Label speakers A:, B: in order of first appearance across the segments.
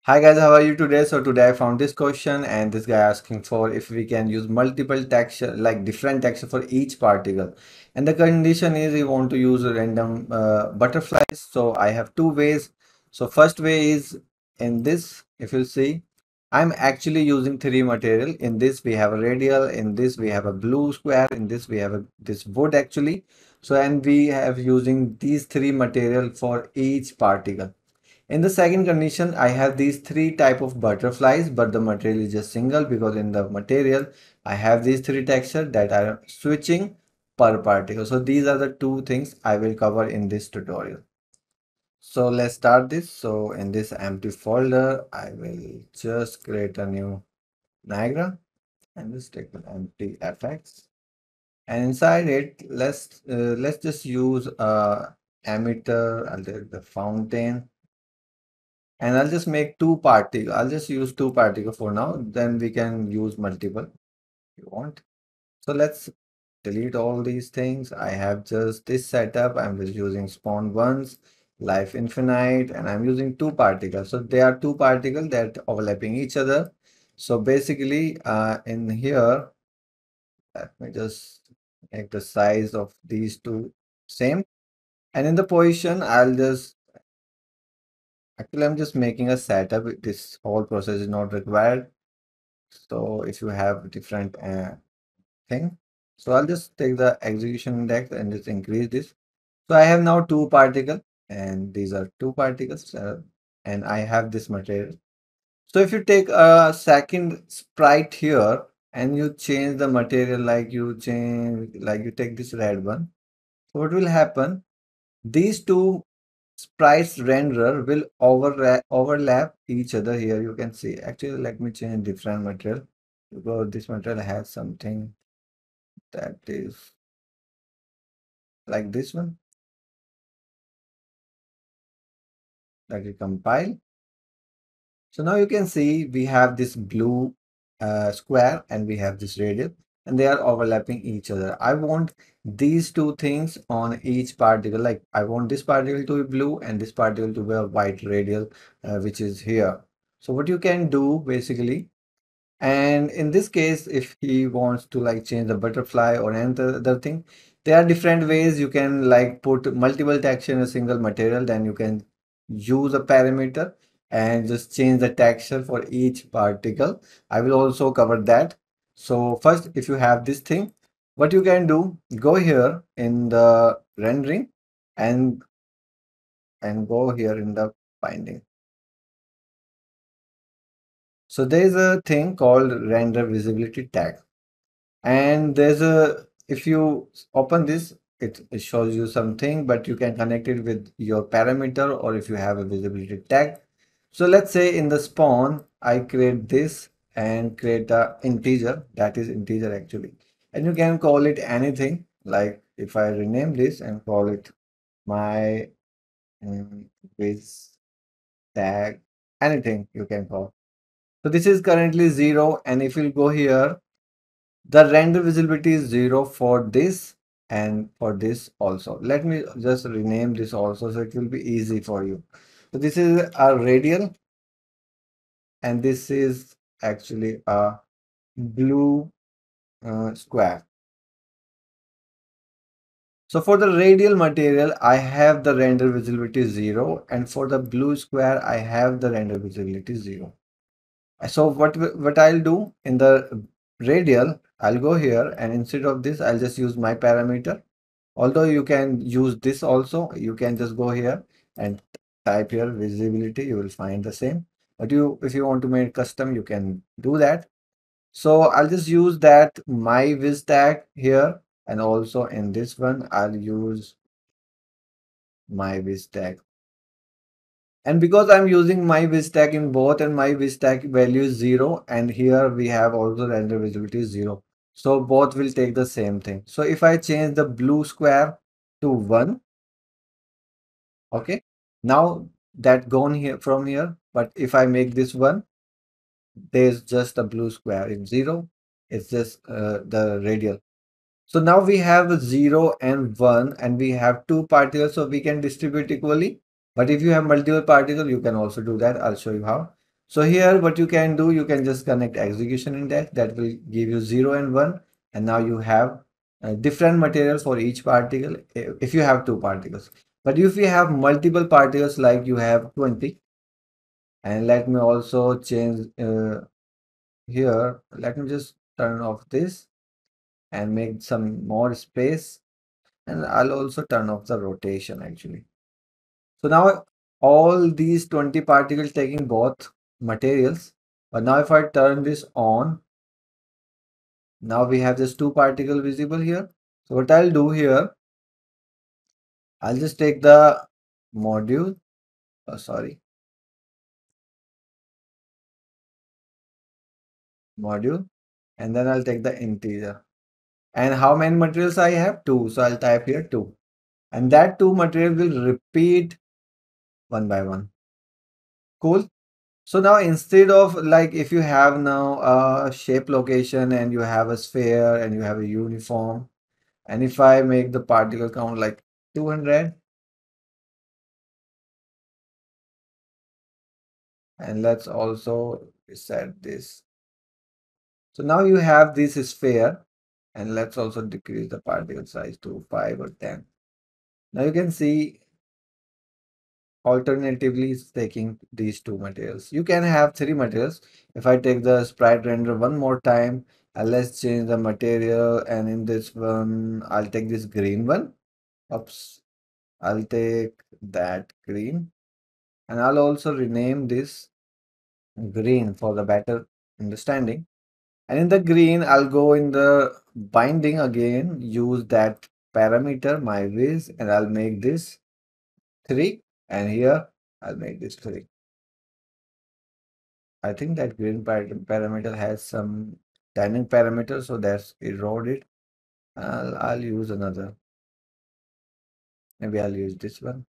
A: Hi guys, how are you today? So today I found this question and this guy asking for if we can use multiple texture, like different texture for each particle. And the condition is we want to use random butterflies. So I have two ways. So first way is in this, if you see, I'm actually using three material. In this we have a radial, in this we have a blue square, in this we have this wood actually. So and we have using these three material for each particle. In the second condition, I have these three type of butterflies, but the material is just single because in the material, I have these three texture that are switching per particle. So these are the two things I will cover in this tutorial. So let's start this. So in this empty folder, I will just create a new Niagara and just take an empty FX. And inside it, let's just use a emitter. I'll take the fountain. And I'll just make two particle. I'll just use two particle for now. Then we can use multiple if you want. So let's delete all these things. I have just this setup. I'm just using spawn ones, life infinite, and I'm using two particles. So they are two particles that overlapping each other. So basically, in here, let me just make the size of these two same. And in the position, I'll just actually I'm just making a setup. This whole process is not required. So if you have different thing, so I'll just take the execution index and just increase this. So I have now two particles and these are two particles and I have this material. So if you take a second sprite here and you change the material, like you take this red one. So what will happen? These two sprites renderer will overlap each other here. You can see. Actually, let me change different material because this material has something that is like this one that we compile. So now you can see we have this blue square and we have this radial and they are overlapping each other. I want these two things on each particle. Like I want this particle to be blue and this particle to be a white radial, which is here. So what you can do basically, and in this case, if he wants to like change the butterfly or any other thing, there are different ways you can like put multiple texture in a single material. Then you can use a parameter and just change the texture for each particle. I will also cover that. So first, if you have this thing, what you can do, go here in the rendering and go here in the binding. So there is a thing called render visibility tag. And there's a, if you open this, it shows you something, but you can connect it with your parameter or if you have a visibility tag. So let's say in the spawn, I create this and create a integer, that is integer actually. And you can call it anything, like if I rename this and call it my viz tag, anything you can call. So this is currently 0. And if you go here, the render visibility is 0 for this and for this also. Let me just rename this also so it will be easy for you. So this is a radial and this is actually a blue square. So for the radial material, I have the render visibility 0, and for the blue square, I have the render visibility 0. So what I'll do in the radial, I'll go here and instead of this, I'll just use my parameter. Although you can use this also, you can just go here and type here visibility, you will find the same. But if you want to make custom, you can do that. So I'll just use that my viz tag here, and also in this one, I'll use my viz tag. And because I'm using my viz tag in both and my viz tag value is 0, and here we have also render visibility is 0. So both will take the same thing. So if I change the blue square to 1, okay, now that gone here from here, but if I make this one, there's just a blue square. It's 0, it's just the radial. So now we have a 0 and 1 and we have two particles, so we can distribute equally. But if you have multiple particles, you can also do that. I'll show you how. So here what you can do, you can just connect execution index that will give you 0 and 1, and now you have different materials for each particle if you have two particles. But if you have multiple particles like you have 20, and let me also change here, let me just turn off this and make some more space, and I'll also turn off the rotation actually. So now all these 20 particles taking both materials, but now if I turn this on, now we have just two particles visible here. So what I'll do here, I'll just take the module, sorry, module, and then I'll take the integer. And how many materials I have? Two. So I'll type here two. And that two material will repeat one by one. Cool. So now instead of like if you have now a shape location and you have a sphere and you have a uniform, and if I make the particle count like 200, and let's also set this. So now you have this sphere, and let's also decrease the particle size to 5 or 10. Now you can see alternatively it's taking these two materials. You can have three materials. If I take the sprite render one more time, let's change the material, and in this one I'll take this green one. Oops, I'll take that green, and I'll also rename this green for the better understanding. And in the green, I'll go in the binding again, use that parameter, my viz, and I'll make this 3. And here, I'll make this 3. I think that green parameter has some dynamic parameter, so that's eroded. I'll use another. Maybe I'll use this one.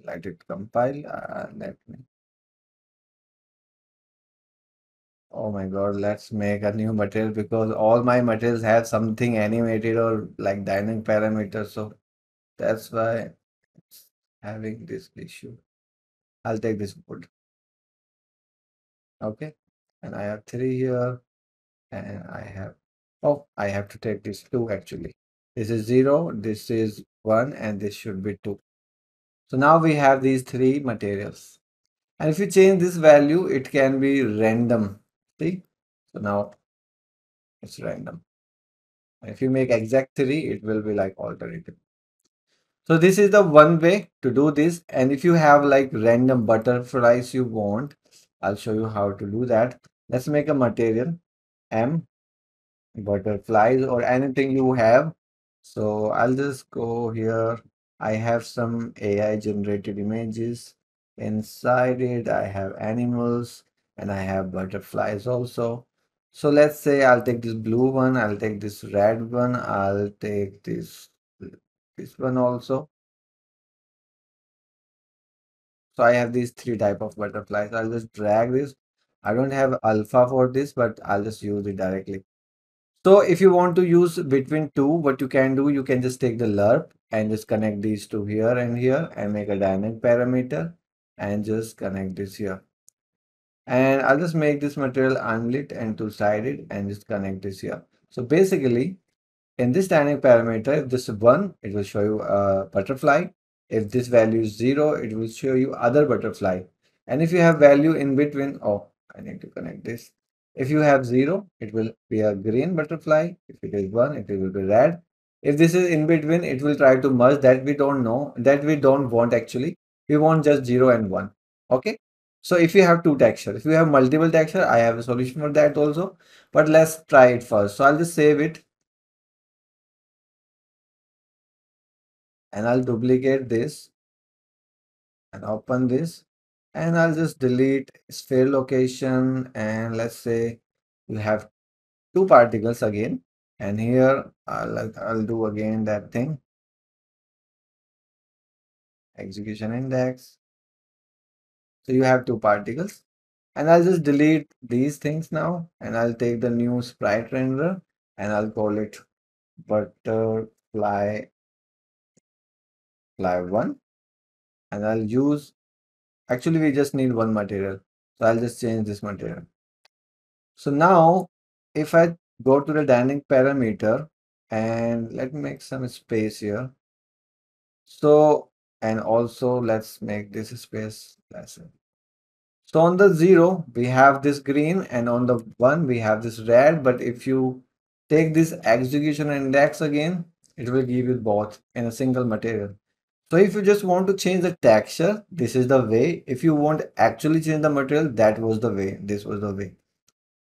A: Let it compile. Let me. Oh my God, let's make a new material because all my materials have something animated or like dynamic parameter. So that's why it's having this issue. I'll take this wood. Okay. And I have 3 here, and I have to take this 2 actually. This is 0, this is 1, and this should be 2. So now we have these 3 materials. And if you change this value, it can be random. See? So now it's random. And if you make exact 3, it will be like alternative. So this is the one way to do this. And if you have like random butterflies you want, I'll show you how to do that. Let's make a material M butterflies or anything you have. So I'll just go here. I have some AI generated images. Inside it, I have animals and I have butterflies also. So let's say I'll take this blue one, I'll take this red one, I'll take this one also. So I have these 3 type of butterflies. I'll just drag this. I don't have alpha for this, but I'll just use it directly. So if you want to use between two, what you can do, you can just take the lerp and just connect these two here and make a dynamic parameter and just connect this here. And I'll just make this material unlit and two-sided and just connect this here. So basically, in this dynamic parameter, if this is 1, it will show you a butterfly. If this value is 0, it will show you other butterfly. And if you have value in between, oh, I need to connect this. If you have 0, it will be a green butterfly. If it is 1, it will be red. If this is in between, it will try to merge that we don't know, that we don't want actually. We want just 0 and 1. Okay. So if you have two texture, if you have multiple texture, I have a solution for that also. But let's try it first. So I'll just save it. And I'll duplicate this and open this, and I'll just delete sphere location, and let's say you have two particles again, and here I'll do again that thing, execution index. So you have two particles, and I'll just delete these things now, and I'll take the new sprite renderer and I'll call it butterfly fly one. and I'll use, actually we just need one material. So I'll just change this material. So now if I go to the dynamic parameter and let me make some space here. So, and also let's make this space lesser. So on the 0, we have this green, and on the 1, we have this red. But if you take this execution index again, it will give you both in a single material. So if you just want to change the texture, this is the way. If you want actually change the material, that was the way. This was the way.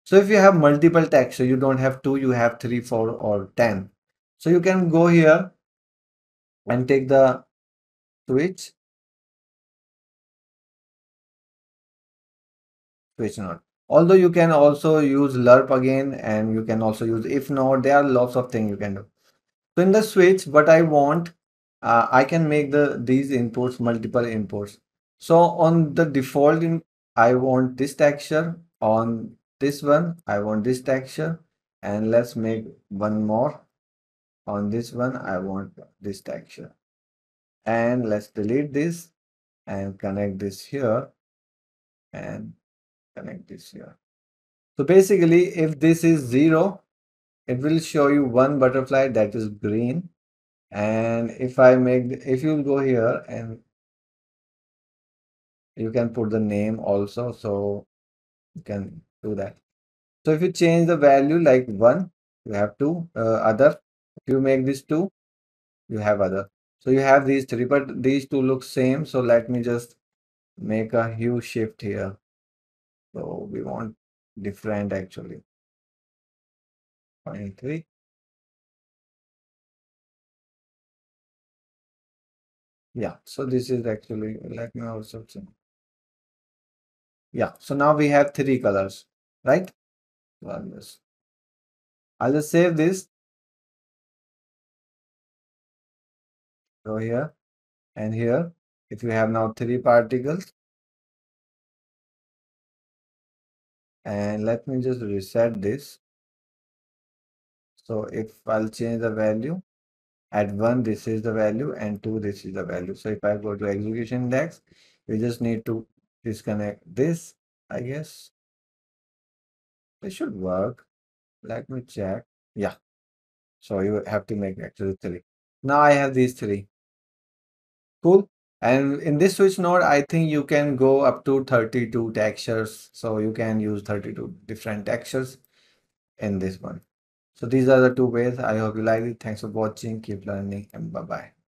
A: So if you have multiple texture, you don't have 2, you have 3, 4, or 10. So you can go here and take the switch node. Although you can also use lerp again, and you can also use if node. There are lots of things you can do. So in the switch, what I want, I can make these inputs multiple inputs. So on the default I want this texture. On this one, I want this texture, and let's make one more. On this one, I want this texture, and let's delete this and connect this here and connect this here. So basically, if this is 0, it will show you one butterfly that is green. And if I make, if you go here and you can put the name also, so you can do that. So if you change the value like 1, you have 2 other. If you make this 2, you have other. So you have these 3, but these 2 look same. So let me just make a hue shift here. So we want different actually. 0.3. Yeah, so this is actually, let me also change. Yeah, so now we have 3 colors, right? So I'll just save this, go here and here. If you have now 3 particles, and let me just reset this. So if I'll change the value, at 1 this is the value, and 2 this is the value. So if I go to execution index, we just need to disconnect this, I guess. This should work. Let me check. Yeah. So you have to make actually 3. Now I have these 3. Cool. And in this switch node, I think you can go up to 32 textures. So you can use 32 different textures in this one. So these are the 2 ways. I hope you like it. Thanks for watching. Keep learning, and bye-bye.